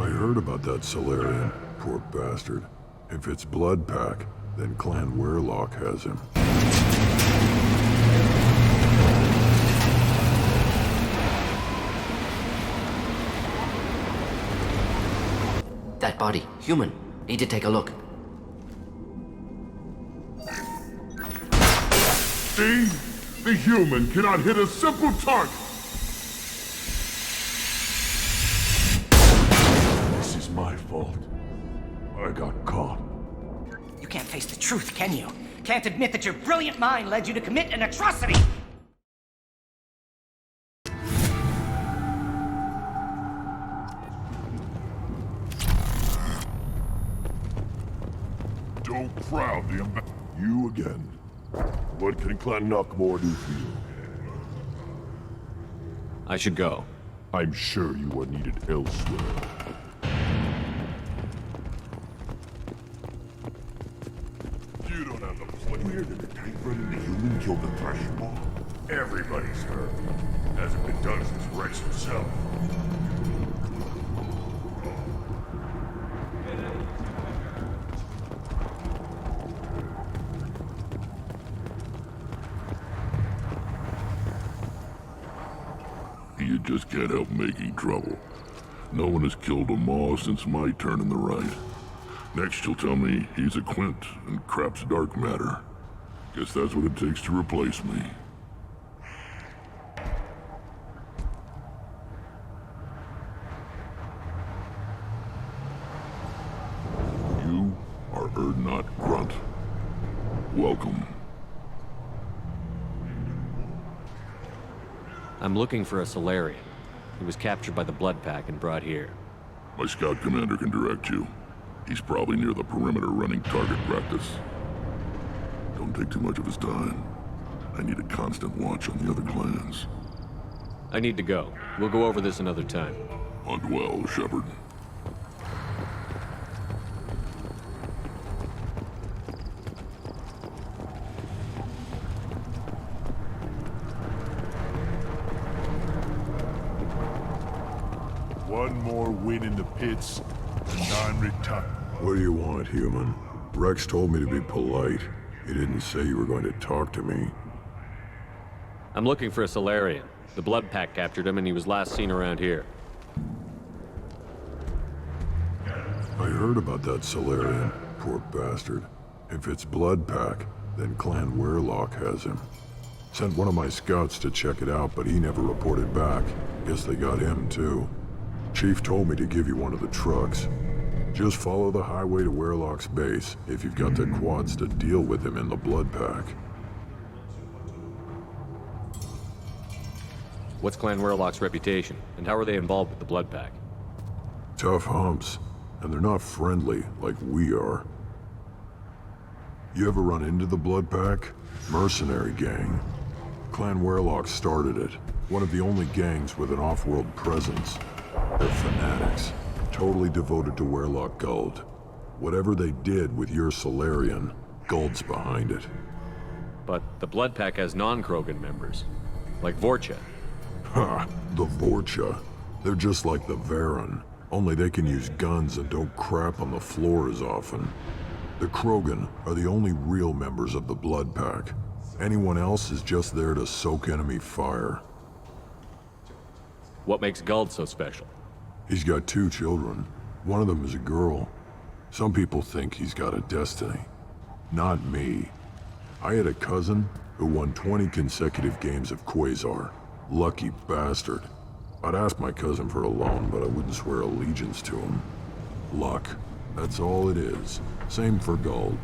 I heard about that Solarian, poor bastard. If it's Blood Pack, then Clan Werlock has him. That body, human. Need to take a look. See? The human cannot hit a simple target! This is my fault. I got caught. You can't face the truth, can you? Can't admit that your brilliant mind led you to commit an atrocity! Don't crowd the You again. What can Clan Knockmore do for you? I should go. I'm sure you are needed elsewhere. You don't have the play. Where did the typewriter the human kill the Threshball? Everybody's heard. Hasn't been done since Rex himself. You just can't help making trouble. No one has killed a Maw since my turn in the right. Next you'll tell me he's a Quint and crap's dark matter. Guess that's what it takes to replace me. You are Erdnot Grunt. Welcome. I'm looking for a Solarian. He was captured by the Blood Pack and brought here. My scout commander can direct you. He's probably near the perimeter running target practice. Don't take too much of his time. I need a constant watch on the other clans. I need to go. We'll go over this another time. Hunt well, Shepard. One more win in the pits, and I'm retired. What do you want, human? Rex told me to be polite. He didn't say you were going to talk to me. I'm looking for a Solarian. The Blood Pack captured him and he was last seen around here. I heard about that Solarian, poor bastard. If it's Blood Pack, then Clan Werlock has him. Sent one of my scouts to check it out, but he never reported back. Guess they got him too. Chief told me to give you one of the trucks. Just follow the highway to Werlock's base if you've got the quads to deal with him in the Blood Pack. What's Clan Werlock's reputation, and how are they involved with the Blood Pack? Tough humps, and they're not friendly like we are. You ever run into the Blood Pack? Mercenary gang. Clan Werlock started it. One of the only gangs with an off-world presence. They're fanatics, totally devoted to Werlock Guld. Whatever they did with your Solarian, Guld's behind it. But the Blood Pack has non-Krogan members, like Vorcha. Ha! The Vorcha. They're just like the Varen, only they can use guns and don't crap on the floor as often. The Krogan are the only real members of the Blood Pack. Anyone else is just there to soak enemy fire. What makes Guld so special? He's got 2 children. One of them is a girl. Some people think he's got a destiny. Not me. I had a cousin who won 20 consecutive games of Quasar. Lucky bastard. I'd ask my cousin for a loan, but I wouldn't swear allegiance to him. Luck. That's all it is. Same for Guld.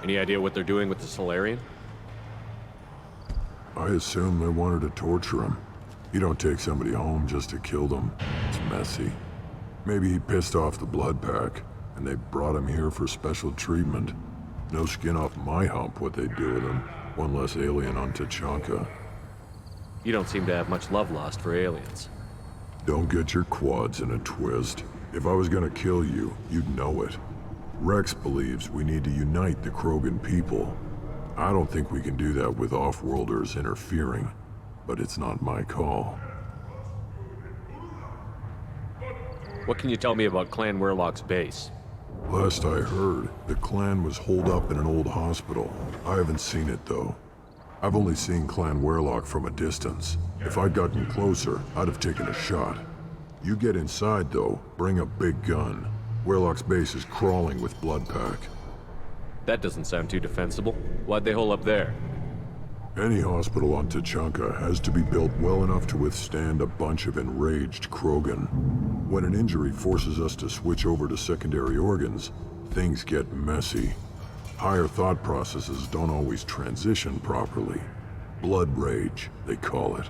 Any idea what they're doing with the Solarian? I assume they wanted to torture him. You don't take somebody home just to kill them. It's messy. Maybe he pissed off the Blood Pack, and they brought him here for special treatment. No skin off my hump what they do with him. One less alien on Tuchanka. You don't seem to have much love lost for aliens. Don't get your quads in a twist. If I was gonna kill you, you'd know it. Rex believes we need to unite the Krogan people. I don't think we can do that with off-worlders interfering. but it's not my call. What can you tell me about Clan Werlock's base? Last I heard, the clan was holed up in an old hospital. I haven't seen it, though. I've only seen Clan Werlock from a distance. If I'd gotten closer, I'd have taken a shot. You get inside, though, bring a big gun. Werlock's base is crawling with Bloodpack. That doesn't sound too defensible. Why'd they hole up there? Any hospital on Tuchanka has to be built well enough to withstand a bunch of enraged Krogan. When an injury forces us to switch over to secondary organs, things get messy. Higher thought processes don't always transition properly. Blood rage, they call it.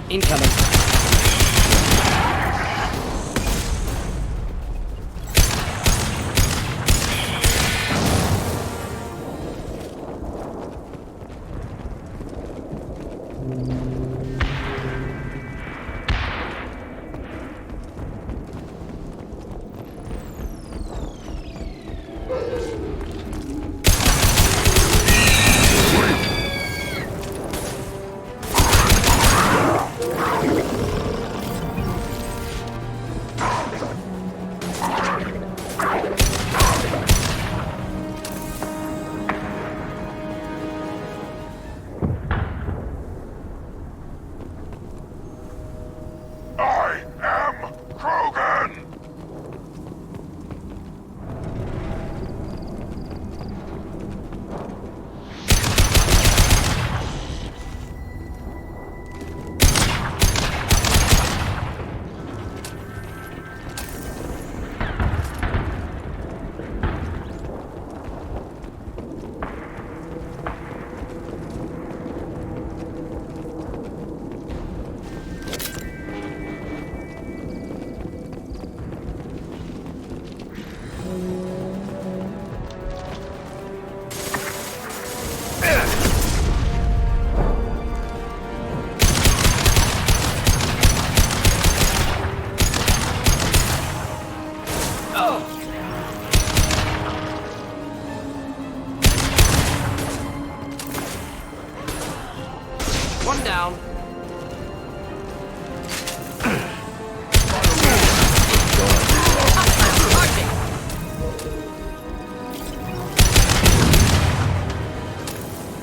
Incoming. I am Krogan! One down.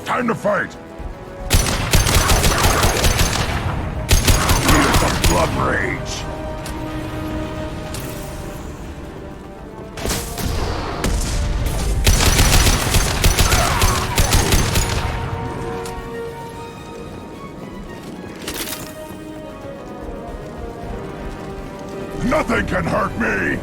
Time to fight! Here's the blood rage! Nothing can hurt me!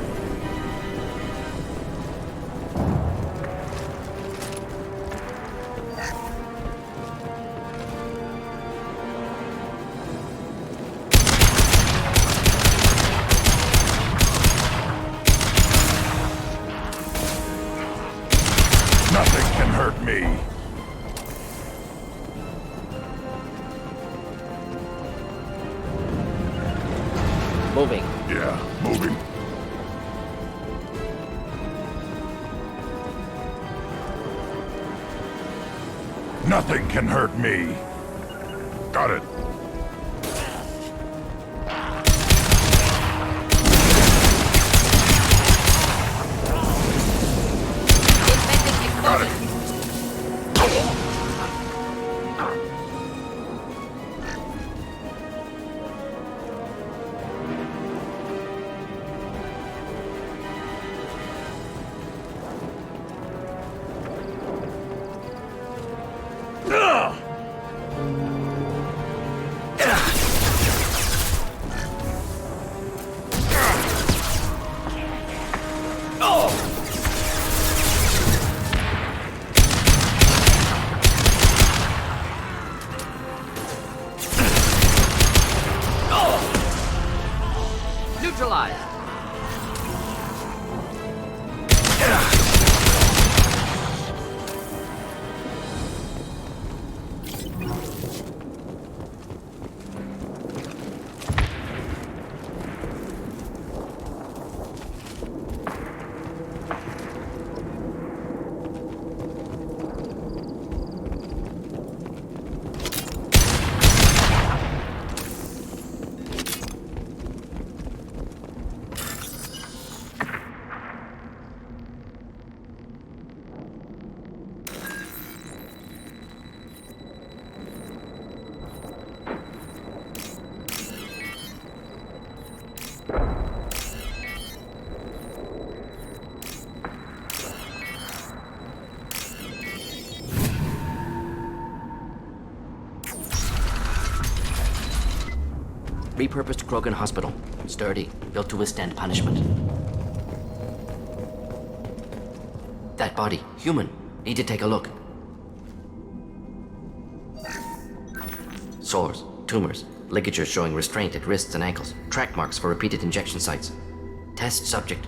Nothing can hurt me! Moving. Yeah, moving. Nothing can hurt me. Got it. Got it. Neutralized. Repurposed Tuchanka Hospital. Sturdy, built to withstand punishment. That body, human. Need to take a look. Sores, tumors, ligatures showing restraint at wrists and ankles, track marks for repeated injection sites. Test subject,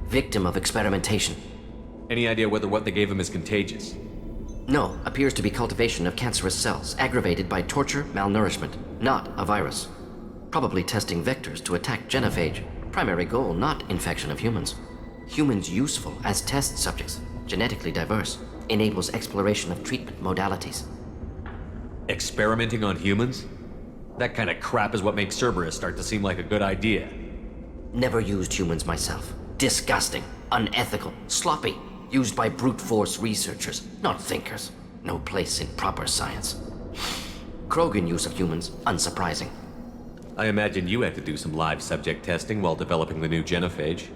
victim of experimentation. Any idea whether what they gave him is contagious? No, appears to be cultivation of cancerous cells, aggravated by torture, malnourishment, not a virus. Probably testing vectors to attack genophage. Primary goal, not infection of humans. Humans useful as test subjects, genetically diverse, enables exploration of treatment modalities. Experimenting on humans? That kind of crap is what makes Cerberus start to seem like a good idea. Never used humans myself. Disgusting, unethical, sloppy. Used by brute force researchers, not thinkers. No place in proper science. Krogan use of humans, unsurprising. I imagine you had to do some live subject testing while developing the new genophage.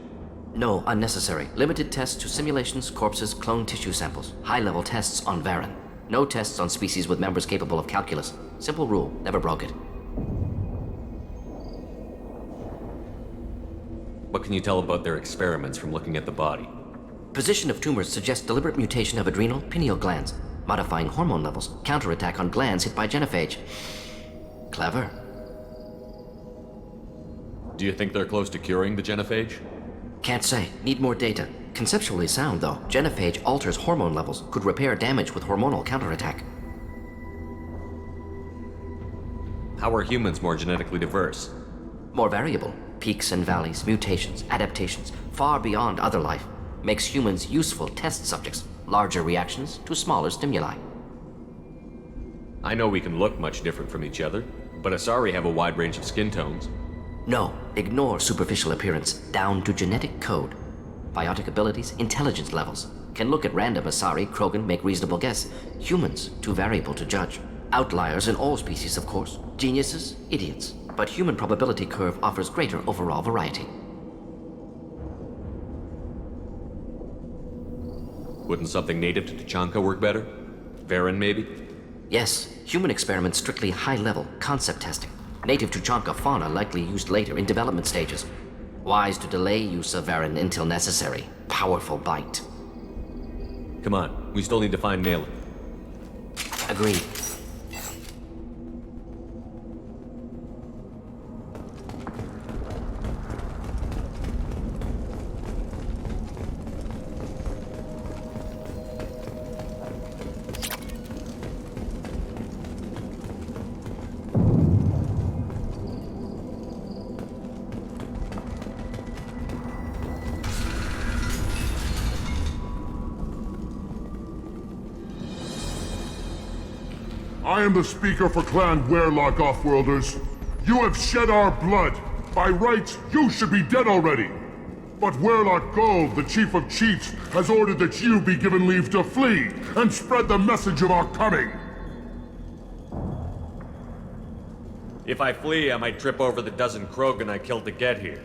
No, unnecessary. Limited tests to simulations, corpses, clone tissue samples. High-level tests on Varen. No tests on species with members capable of calculus. Simple rule, never broke it. What can you tell about their experiments from looking at the body? Position of tumors suggests deliberate mutation of adrenal, pineal glands, modifying hormone levels, counterattack on glands hit by genophage. Clever. Do you think they're close to curing the genophage? Can't say. Need more data. Conceptually sound, though. Genophage alters hormone levels, could repair damage with hormonal counterattack. How are humans more genetically diverse? More variable. Peaks and valleys, mutations, adaptations, far beyond other life. Makes humans useful test subjects. Larger reactions to smaller stimuli. I know we can look much different from each other, but Asari have a wide range of skin tones. No, ignore superficial appearance, down to genetic code. Biotic abilities, intelligence levels. Can look at random Asari, Krogan, make reasonable guess. Humans, too variable to judge. Outliers in all species, of course. Geniuses, idiots. But human probability curve offers greater overall variety. Wouldn't something native to Tuchanka work better? Varen, maybe? Yes, human experiments strictly high-level, concept testing. Native Tuchanka fauna likely used later in development stages. Wise to delay use of Varen until necessary. Powerful bite. Come on, we still need to find Malin. Agreed. I am the speaker for Clan Werlock, Offworlders. You have shed our blood. By rights, you should be dead already. But Werlock Gold, the Chief of Chiefs, has ordered that you be given leave to flee and spread the message of our coming. If I flee, I might trip over the dozen Krogan I killed to get here.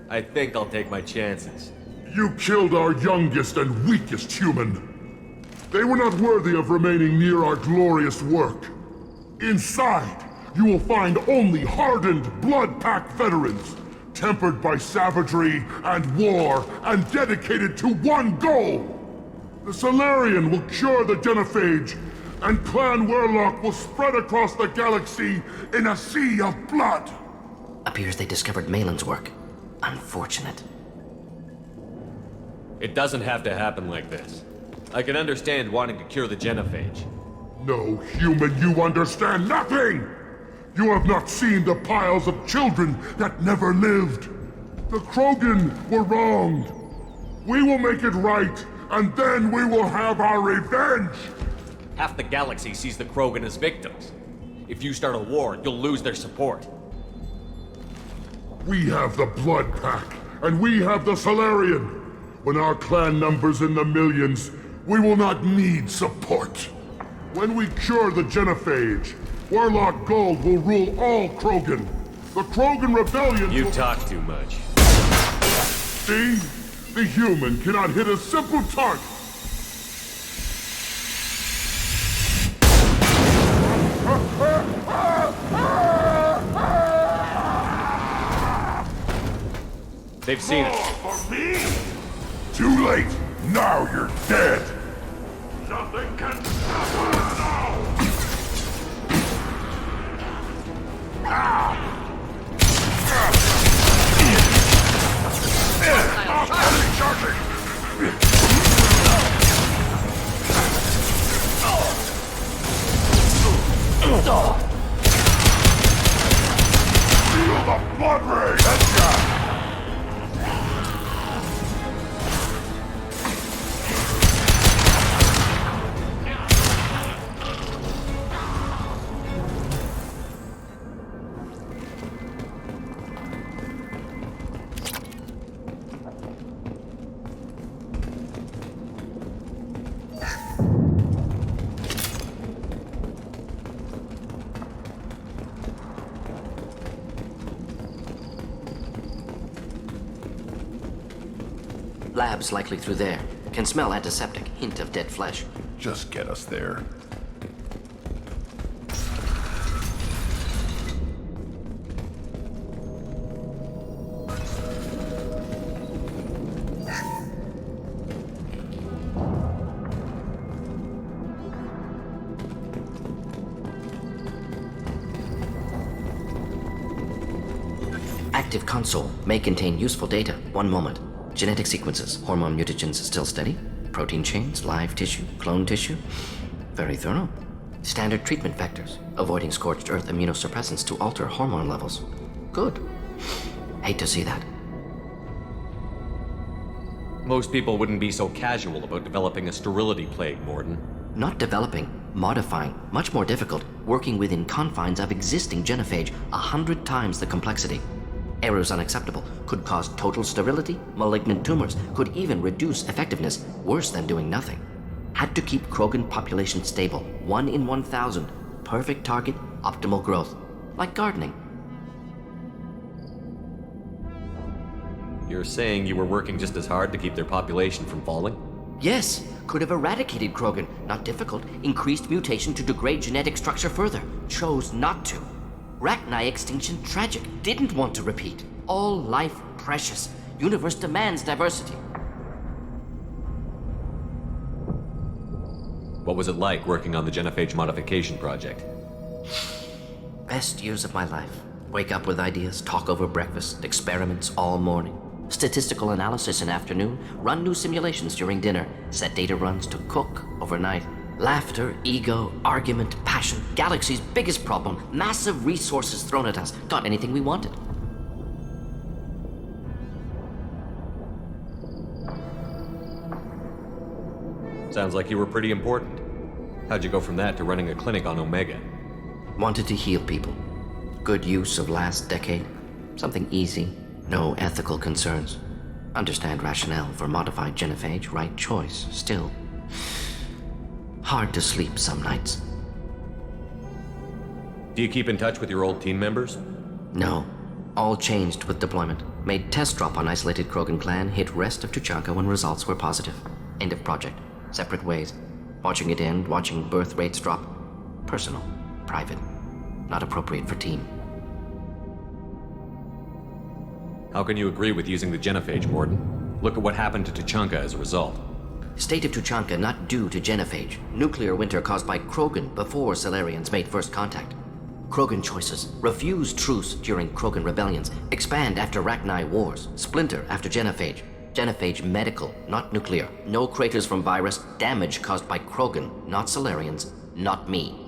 I think I'll take my chances. You killed our youngest and weakest human. They were not worthy of remaining near our glorious work. Inside, you will find only hardened, blood-packed veterans, tempered by savagery and war, and dedicated to one goal! The Solarian will cure the Genophage, and Clan Werlock will spread across the galaxy in a sea of blood! Appears they discovered Malin's work. Unfortunate. It doesn't have to happen like this. I can understand wanting to cure the Genophage. No human, you understand nothing! You have not seen the piles of children that never lived. The Krogan were wronged. We will make it right, and then we will have our revenge! Half the galaxy sees the Krogan as victims. If you start a war, you'll lose their support. We have the Blood Pack, and we have the Solarian. When our clan numbers in the millions, we will not need support. When we cure the Genophage, Werlock Gold will rule all Krogan. The Krogan Rebellion You will... talk too much. See? The human cannot hit a simple target. They've seen it. For me? Too late. Now you're dead. Nothing can stop us now. Feel the blood ray! Headshot! Labs likely through there. Can smell antiseptic, hint of dead flesh. Just get us there. Active console may contain useful data. One moment. Genetic sequences, hormone mutagens still steady. Protein chains, live tissue, clone tissue. Very thorough. Standard treatment vectors, avoiding scorched earth immunosuppressants to alter hormone levels. Good. Hate to see that. Most people wouldn't be so casual about developing a sterility plague, Mordin. Not developing, modifying, much more difficult, working within confines of existing genophage, 100 times the complexity. Errors unacceptable, could cause total sterility, malignant tumors, could even reduce effectiveness, worse than doing nothing. Had to keep Krogan population stable, 1 in 1,000, perfect target, optimal growth, like gardening. You're saying you were working just as hard to keep their population from falling? Yes, could have eradicated Krogan, not difficult, increased mutation to degrade genetic structure further, chose not to. Rachni extinction tragic, didn't want to repeat. All life precious, universe demands diversity. What was it like working on the genophage modification project? Best years of my life. Wake up with ideas, talk over breakfast, experiments all morning. Statistical analysis in afternoon, run new simulations during dinner, set data runs to cook overnight. Laughter, ego, argument, passion, galaxy's biggest problem, massive resources thrown at us. Got anything we wanted. Sounds like you were pretty important. How'd you go from that to running a clinic on Omega? Wanted to heal people. Good use of last decade. Something easy, no ethical concerns. Understand rationale for modified genophage, right choice, still. Hard to sleep some nights. Do you keep in touch with your old team members? No. All changed with deployment. Made test drop on isolated Krogan clan, hit rest of Tuchanka when results were positive. End of project. Separate ways. Watching it end, watching birth rates drop. Personal. Private. Not appropriate for team. How can you agree with using the genophage, Mordin? Look at what happened to Tuchanka as a result. State of Tuchanka not due to genophage. Nuclear winter caused by Krogan before Salarians made first contact. Krogan choices. Refuse truce during Krogan rebellions. Expand after Rachni wars. Splinter after genophage. Genophage medical, not nuclear. No craters from virus. Damage caused by Krogan, not Salarians, not me.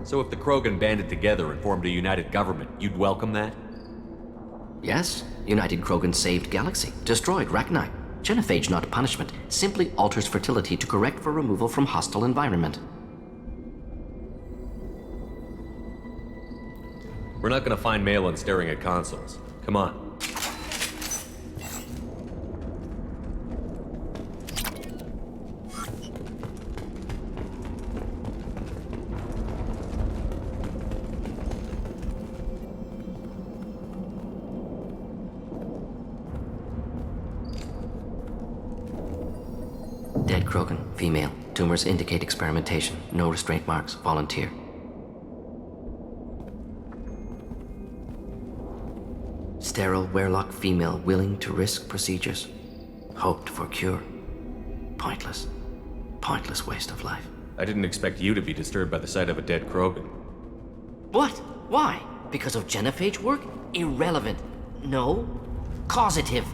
So if the Krogan banded together and formed a united government, you'd welcome that? Yes, United Krogan saved Galaxy. Destroyed Rachni. Genophage, not punishment, simply alters fertility to correct for removal from hostile environment. We're not gonna find Malin staring at consoles. Come on. Dead Krogan, female. Tumors indicate experimentation. No restraint marks. Volunteer. Sterile Werelock female willing to risk procedures. Hoped for cure. Pointless. Pointless waste of life. I didn't expect you to be disturbed by the sight of a dead Krogan. What? Why? Because of genophage work? Irrelevant. No. Causative.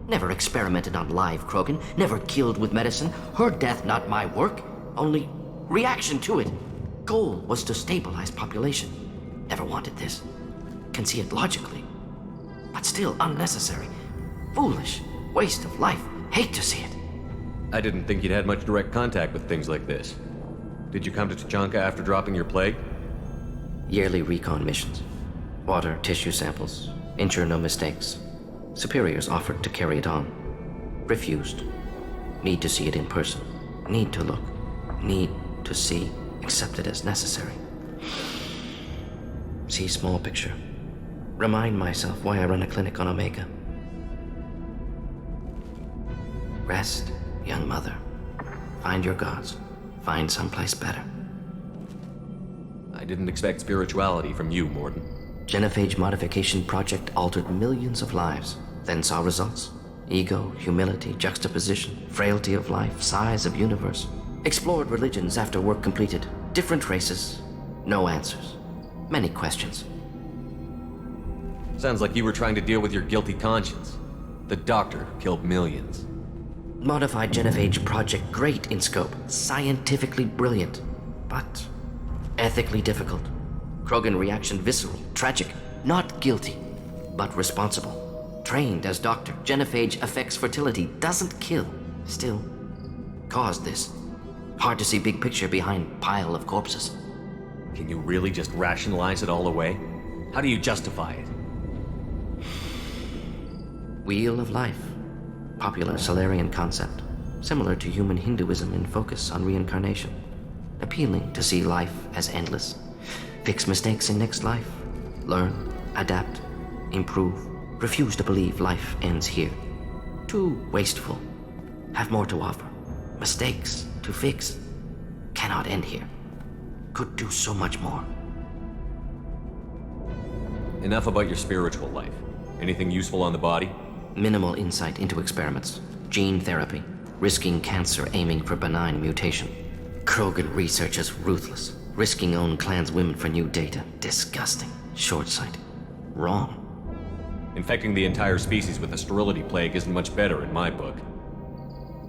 Never experimented on live Krogan. Never killed with medicine. Her death not my work. Only reaction to it. Goal was to stabilize population. Never wanted this. Can see it logically. But still unnecessary. Foolish. Waste of life. Hate to see it. I didn't think you'd had much direct contact with things like this. Did you come to Tuchanka after dropping your plague? Yearly recon missions. Water, tissue samples. Ensure no mistakes. Superiors offered to carry it on. Refused. Need to see it in person. Need to look. Need to see. Accepted as necessary. See small picture. Remind myself why I run a clinic on Omega. Rest, young mother. Find your gods. Find someplace better. I didn't expect spirituality from you, Mordin. Genophage modification project altered millions of lives, then saw results. Ego, humility, juxtaposition, frailty of life, size of universe. Explored religions after work completed. Different races. No answers. Many questions. Sounds like you were trying to deal with your guilty conscience. The doctor killed millions. Modified genophage project great in scope. Scientifically brilliant. But ethically difficult. Krogan reaction visceral, tragic, not guilty, but responsible. Trained as doctor, genophage affects fertility, doesn't kill, still caused this. Hard to see big picture behind pile of corpses. Can you really just rationalize it all away? How do you justify it? Wheel of life. Popular Salarian concept. Similar to human Hinduism in focus on reincarnation. Appealing to see life as endless. Fix mistakes in next life. Learn, adapt, improve. Refuse to believe life ends here. Too wasteful. Have more to offer. Mistakes to fix. Cannot end here. Could do so much more. Enough about your spiritual life. Anything useful on the body? Minimal insight into experiments. Gene therapy. Risking cancer aiming for benign mutation. Krogan research is ruthless. Risking own clan's women for new data. Disgusting. Short-sighted. Wrong. Infecting the entire species with the sterility plague isn't much better in my book.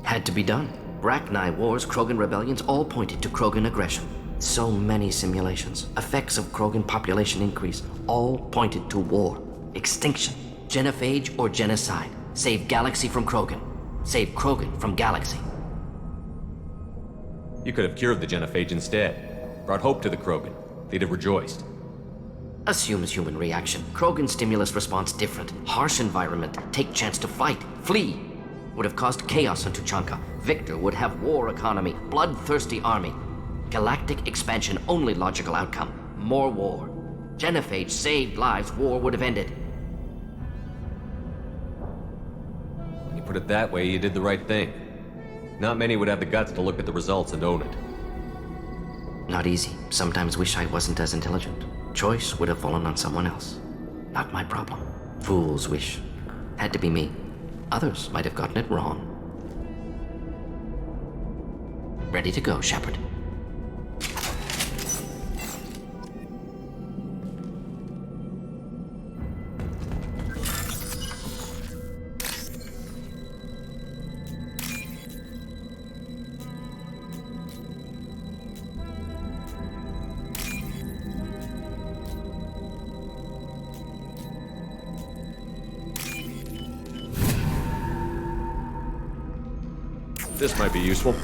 Had to be done. Rachni wars, Krogan rebellions, all pointed to Krogan aggression. So many simulations. Effects of Krogan population increase, all pointed to war. Extinction. Genophage or genocide. Save Galaxy from Krogan. Save Krogan from Galaxy. You could have cured the genophage instead. Brought hope to the Krogan. They'd have rejoiced. Assumes human reaction. Krogan stimulus response different. Harsh environment. Take chance to fight. Flee. Would have caused chaos on Tuchanka. Victor would have war economy. Bloodthirsty army. Galactic expansion only logical outcome. More war. Genophage saved lives. War would have ended. When you put it that way, you did the right thing. Not many would have the guts to look at the results and own it. Not easy. Sometimes wish I wasn't as intelligent. Choice would have fallen on someone else. Not my problem. Fool's wish. Had to be me. Others might have gotten it wrong. Ready to go, Shepard. This might be useful.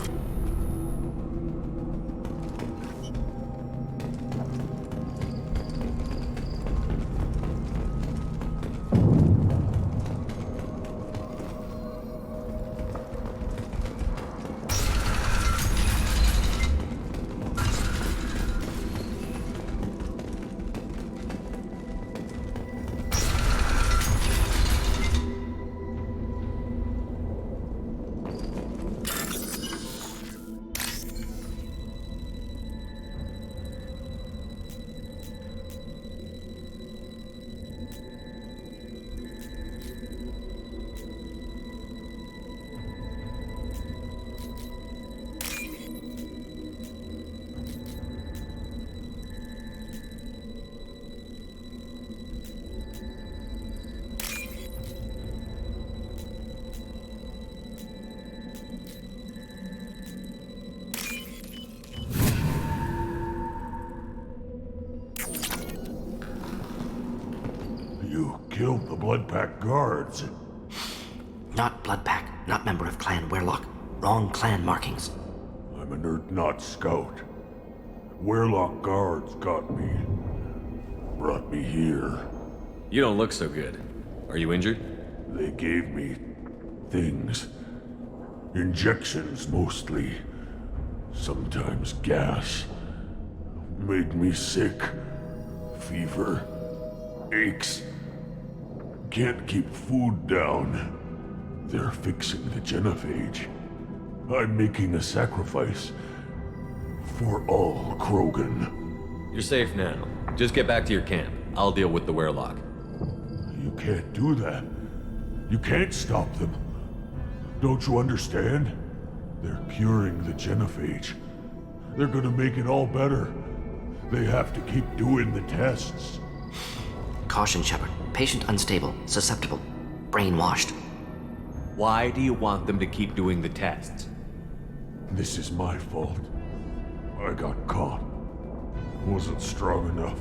You killed the Blood Pack guards. Not Bloodpack. Not member of Clan Werlock. Wrong clan markings. I'm a nerd not scout. Werlock guards got me. Brought me here. You don't look so good. Are you injured? They gave me things. Injections mostly. Sometimes gas. Made me sick. Fever. Aches. Can't keep food down. They're fixing the genophage. I'm making a sacrifice. For all Krogan. You're safe now. Just get back to your camp. I'll deal with the Werlock. You can't do that. You can't stop them. Don't you understand? They're curing the genophage. They're gonna make it all better. They have to keep doing the tests. Caution, Shepard. Patient unstable. Susceptible. Brainwashed. Why do you want them to keep doing the tests? This is my fault. I got caught. Wasn't strong enough.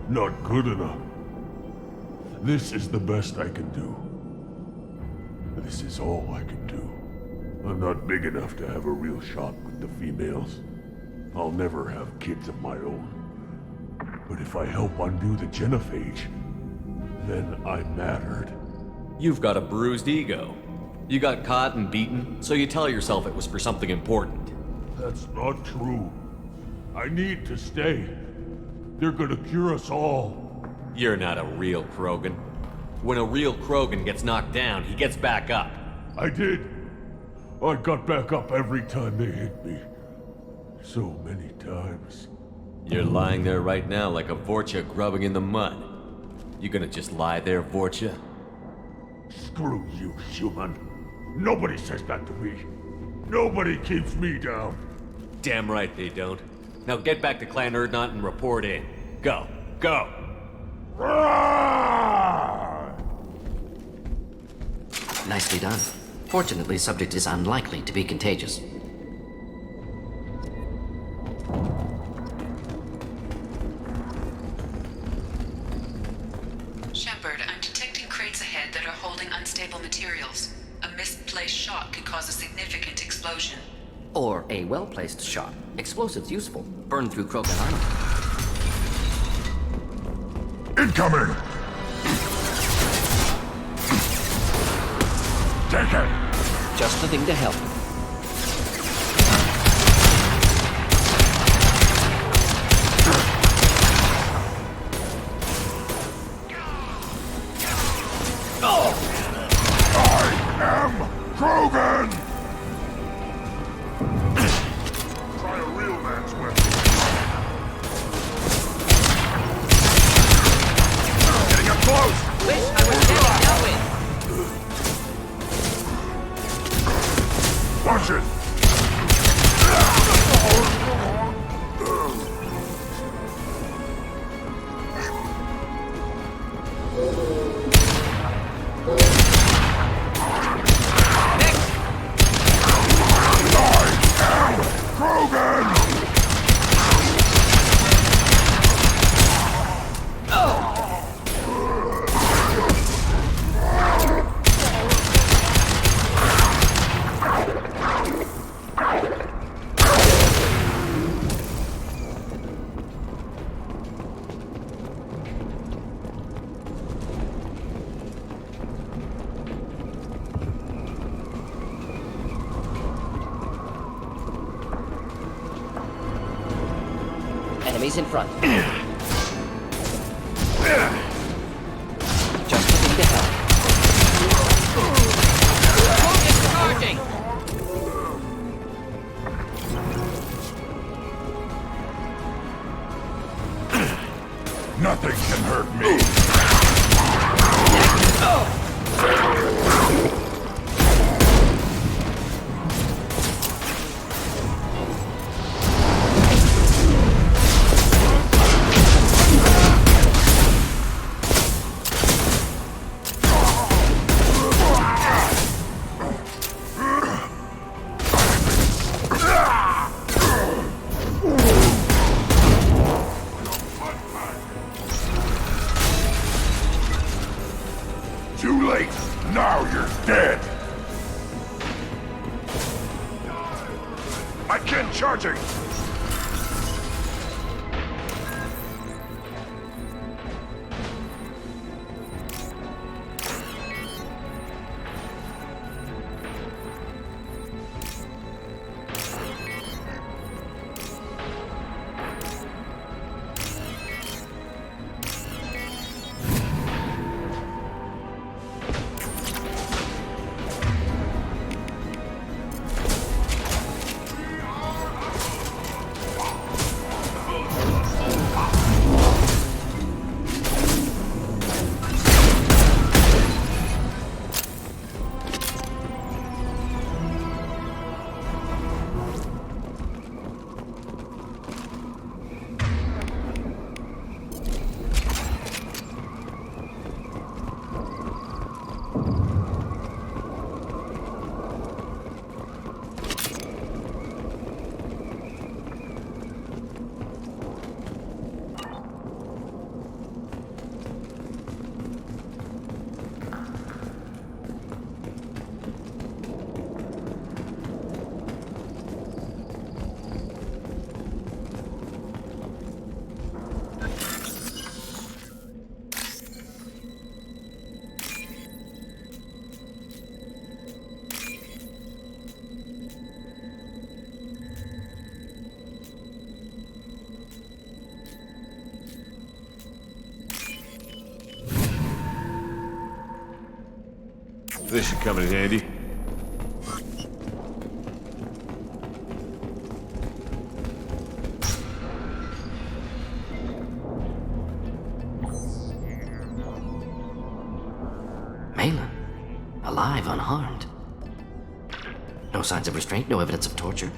Not good enough. This is the best I can do. This is all I can do. I'm not big enough to have a real shot with the females. I'll never have kids of my own. But if I help undo the genophage, then I mattered. You've got a bruised ego. You got caught and beaten, so you tell yourself it was for something important. That's not true. I need to stay. They're gonna cure us all. You're not a real Krogan. When a real Krogan gets knocked down, he gets back up. I did. I got back up every time they hit me. So many times. You're lying there right now like a Vorcha grubbing in the mud. You gonna just lie there, Vorcha? Screw you, human. Nobody says that to me. Nobody keeps me down. Damn right they don't. Now get back to Clan Erdnot and report in. Go. Go! Nicely done. Fortunately, subject is unlikely to be contagious. Shepard, I'm detecting crates that are holding unstable materials. A misplaced shot could cause a significant explosion. Or a well-placed shot. Explosives useful. Burn through Krogan armor. Incoming! Take it! Just the thing to help. Krogan! Try a real man's weapon. Getting up close! Wish I was getting dealt with. Watch it! Enemies in front. Just the thing to help. Focus charging! Nothing can hurt me! Too late! Now you're dead! I can't charging! This should come in handy. Malin, alive, unharmed. No signs of restraint, no evidence of torture.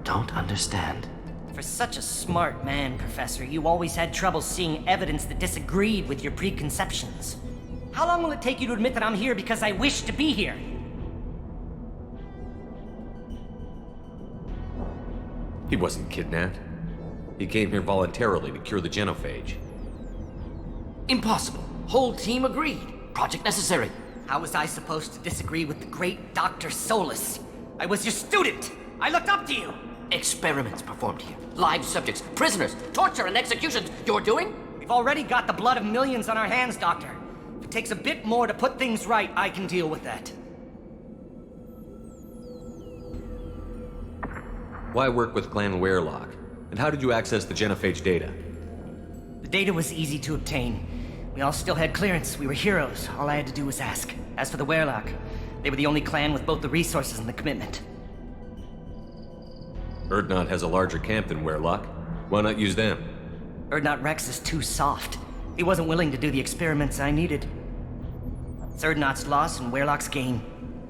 Don't understand. For such a smart man, Professor, you always had trouble seeing evidence that disagreed with your preconceptions. How long will it take you to admit that I'm here because I wish to be here? He wasn't kidnapped. He came here voluntarily to cure the genophage. Impossible. Whole team agreed. project necessary. How was I supposed to disagree with the great Dr. Solus? I was your student! I looked up to you! Experiments performed here. Live subjects, prisoners, torture and executions. You're doing? We've already got the blood of millions on our hands, Doctor. If it takes a bit more to put things right, I can deal with that. Why work with Clan Werelock? And how did you access the genophage data? The data was easy to obtain. We all still had clearance. We were heroes. All I had to do was ask. As for the Werelock, they were the only clan with both the resources and the commitment. Erdnot has a larger camp than Werelock. Why not use them? Erdnot Rex is too soft. He wasn't willing to do the experiments I needed. It's Erdnot's loss and Werelock's gain.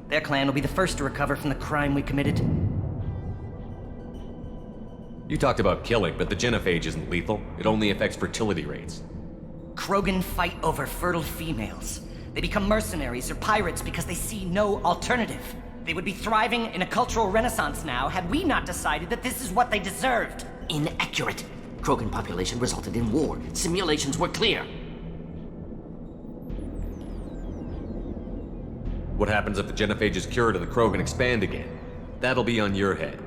Their clan will be the first to recover from the crime we committed. You talked about killing, but the genophage isn't lethal. It only affects fertility rates. Krogan fight over fertile females. They become mercenaries or pirates because they see no alternative. They would be thriving in a cultural renaissance now had we not decided that this is what they deserved. Inaccurate. Krogan population resulted in war. Simulations were clear. What happens if the genophage is cured and the Krogan expand again? That'll be on your head.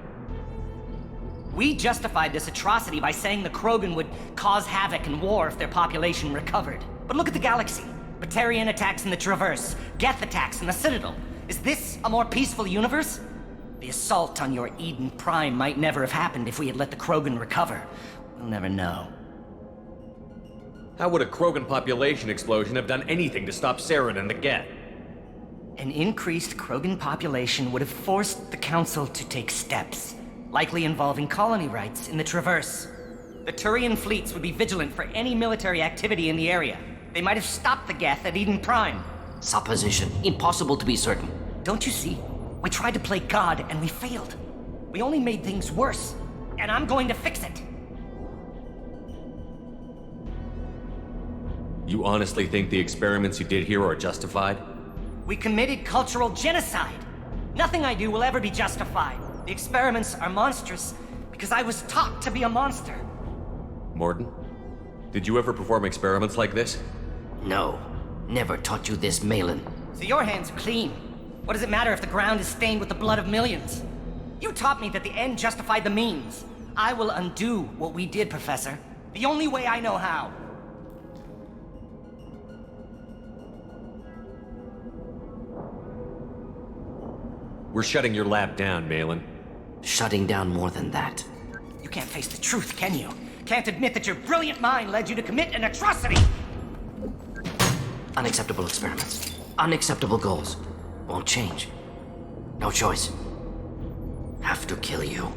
We justified this atrocity by saying the Krogan would cause havoc and war if their population recovered. But look at the galaxy. Batarian attacks in the Traverse, Geth attacks in the Citadel. Is this a more peaceful universe? The assault on your Eden Prime might never have happened if we had let the Krogan recover. We'll never know. How would a Krogan population explosion have done anything to stop Saren and the Geth? An increased Krogan population would have forced the Council to take steps, likely involving colony rights in the Traverse. The Turian fleets would be vigilant for any military activity in the area. They might have stopped the Geth at Eden Prime. Supposition. Impossible to be certain. Don't you see? We tried to play God and we failed. We only made things worse, and I'm going to fix it. You honestly think the experiments you did here are justified? We committed cultural genocide. Nothing I do will ever be justified. The experiments are monstrous because I was taught to be a monster. Mordin, did you ever perform experiments like this? No. Never taught you this, Malin. So your hands are clean. What does it matter if the ground is stained with the blood of millions? You taught me that the end justified the means. I will undo what we did, Professor. The only way I know how. We're shutting your lab down, Malin. Shutting down more than that. You can't face the truth, can you? Can't admit that your brilliant mind led you to commit an atrocity! Unacceptable experiments. Unacceptable goals. Won't change. No choice. Have to kill you.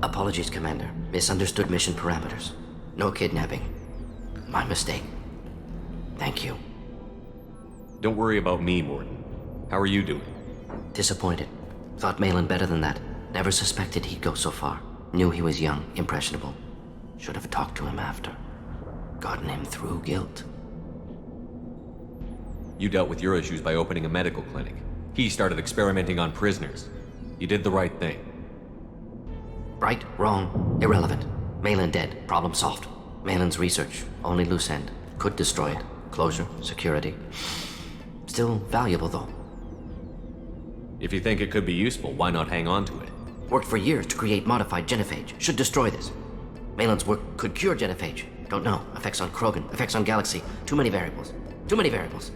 Apologies, Commander. Misunderstood mission parameters. No kidnapping. My mistake. Thank you. Don't worry about me, Mordin. How are you doing? Disappointed. Thought Malin better than that. Never suspected he'd go so far. Knew he was young, impressionable. Should have talked to him after. Gotten him through guilt. You dealt with your issues by opening a medical clinic. He started experimenting on prisoners. You did the right thing. Right, wrong, irrelevant. Malin dead, problem solved. Malin's research, only loose end. Could destroy it. Closure, security. Still valuable, though. If you think it could be useful, why not hang on to it? Worked for years to create modified genophage. Should destroy this. Malin's work could cure genophage. Don't know. Effects on Krogan, effects on Galaxy. Too many variables. Too many variables.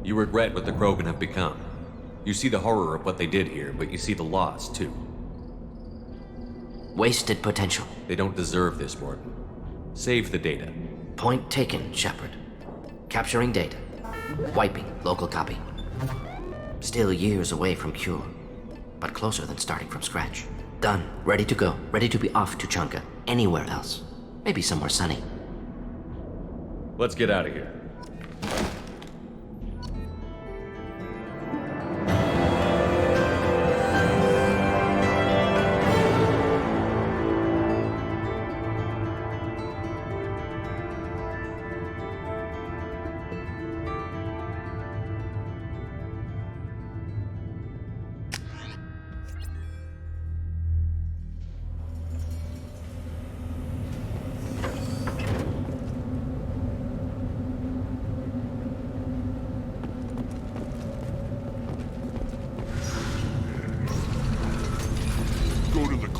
You regret what the Krogan have become. You see the horror of what they did here, but you see the loss, too. Wasted potential. They don't deserve this, Mordin. Save the data. Point taken, Shepard. Capturing data. Wiping local copy. Still years away from cure, but closer than starting from scratch. Done. Ready to go. Ready to be off Tuchanka. Anywhere else. Maybe somewhere sunny. Let's get out of here.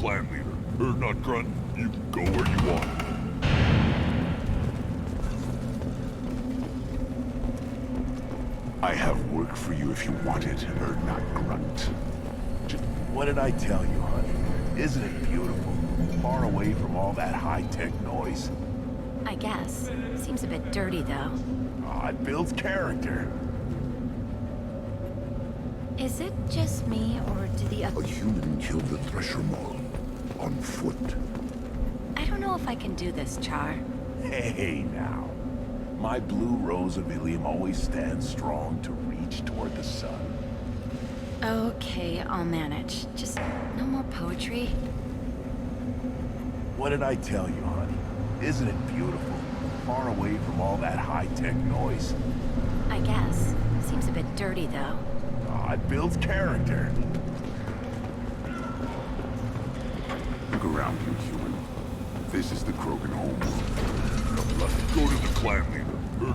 clan leader. Not grunt. You can go where you want. I have work for you if you want it, or not grunt. What did I tell you, honey? Isn't it beautiful? Far away from all that high-tech noise. I guess. Seems a bit dirty, though. Aw, it builds character. Is it just me, or do the A other... human killed the Thresher Mall. On foot. I don't know if I can do this, Char. Hey, now. My blue rose of Ilium always stands strong to reach toward the sun. Okay, I'll manage. Just no more poetry. What did I tell you, honey? Isn't it beautiful? Far away from all that high-tech noise. I guess. Seems a bit dirty, though. Aw, it builds character. Look around you, human. This is the Krogan homeworld. Come left. Go to the clan leader.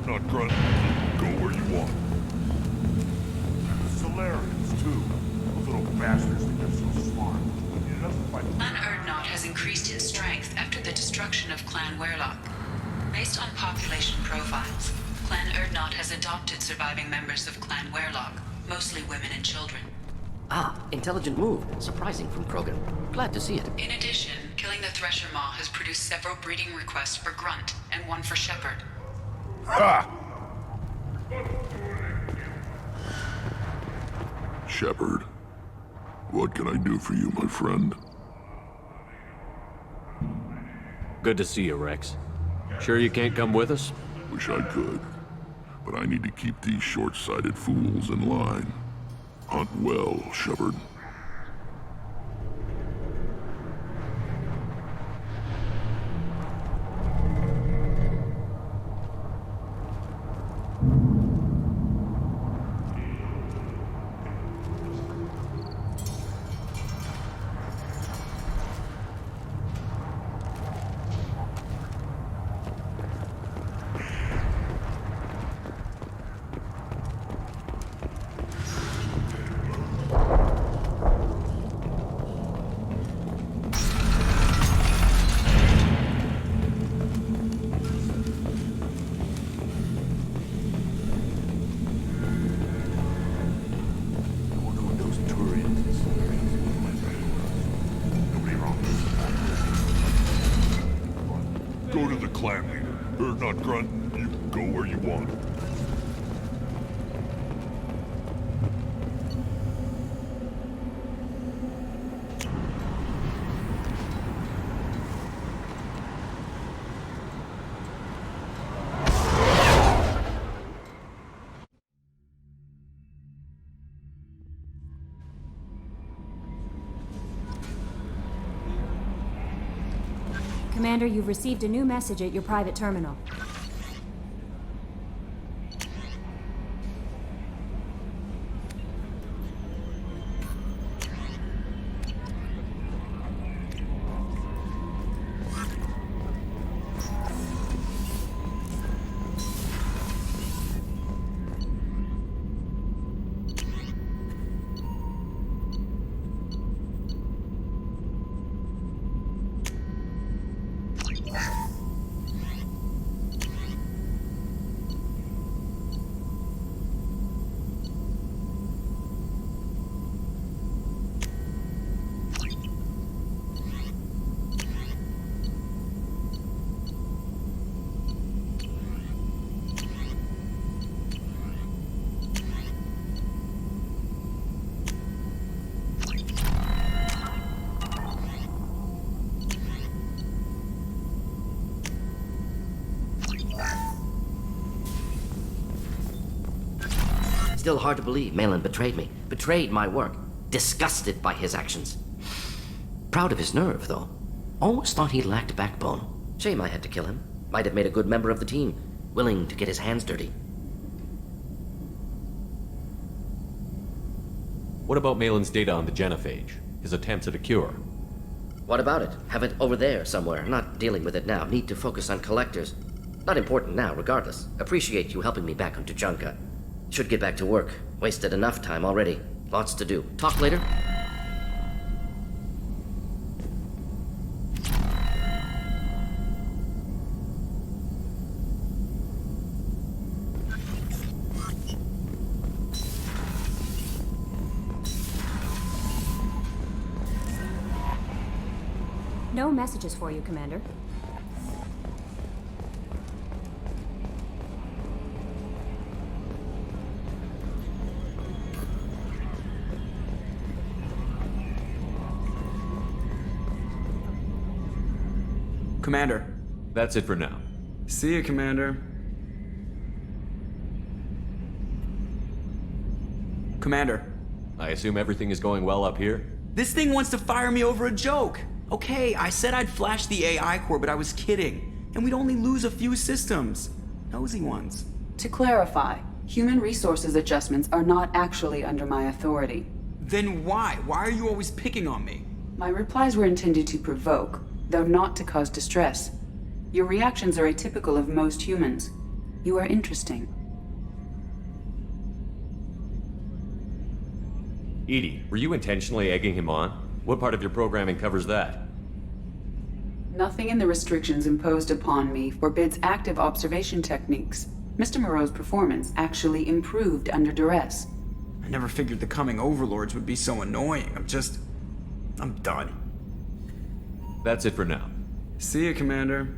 Not grunt. Go where you want. Solarians, too. Those little bastards think they're so smart. It doesn't fight. Clan Erdnot has increased in strength after the destruction of Clan Werlock. Based on population profiles, Clan Erdnot has adopted surviving members of Clan Werlock, mostly women and children. Ah, intelligent move. Surprising from Krogan. Glad to see it. In addition, killing the Thresher Maw has produced several breeding requests for Grunt and one for Shepherd. Ha! Shepherd, what can I do for you, my friend? Good to see you, Rex. Sure you can't come with us? Wish I could, but I need to keep these short-sighted fools in line. Hunt well, Shepherd. Go to the clan leader. Not grunt. You can go where you want. Commander, you've received a new message at your private terminal. Still hard to believe Malin betrayed me. Betrayed my work. Disgusted by his actions. Proud of his nerve, though. Always thought he lacked backbone. Shame I had to kill him. Might have made a good member of the team. Willing to get his hands dirty. What about Malin's data on the genophage? His attempts at a cure? What about it? Have it over there somewhere. Not dealing with it now. Need to focus on collectors. Not important now, regardless. Appreciate you helping me back on Tuchanka. Should get back to work. Wasted enough time already. Lots to do. Talk later? no messages for you, Commander. Commander. That's it for now. See you, Commander. Commander. I assume everything is going well up here? This thing wants to fire me over a joke. Okay, I said I'd flash the AI core, but I was kidding. And we'd only lose a few systems. Nosy ones. To clarify, human resources adjustments are not actually under my authority. Then why? Why are you always picking on me? My replies were intended to provoke, though not to cause distress. Your reactions are atypical of most humans. You are interesting. Edie, were you intentionally egging him on? What part of your programming covers that? Nothing in the restrictions imposed upon me forbids active observation techniques. Mr. Moreau's performance actually improved under duress. I never figured the coming overlords would be so annoying. I'm done. That's it for now. See you, Commander.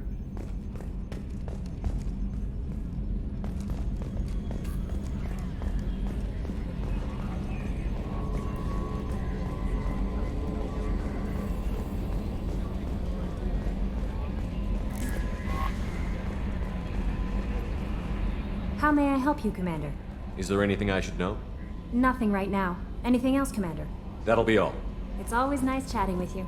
How may I help you, Commander? Is there anything I should know? Nothing right now. Anything else, Commander? That'll be all. It's always nice chatting with you.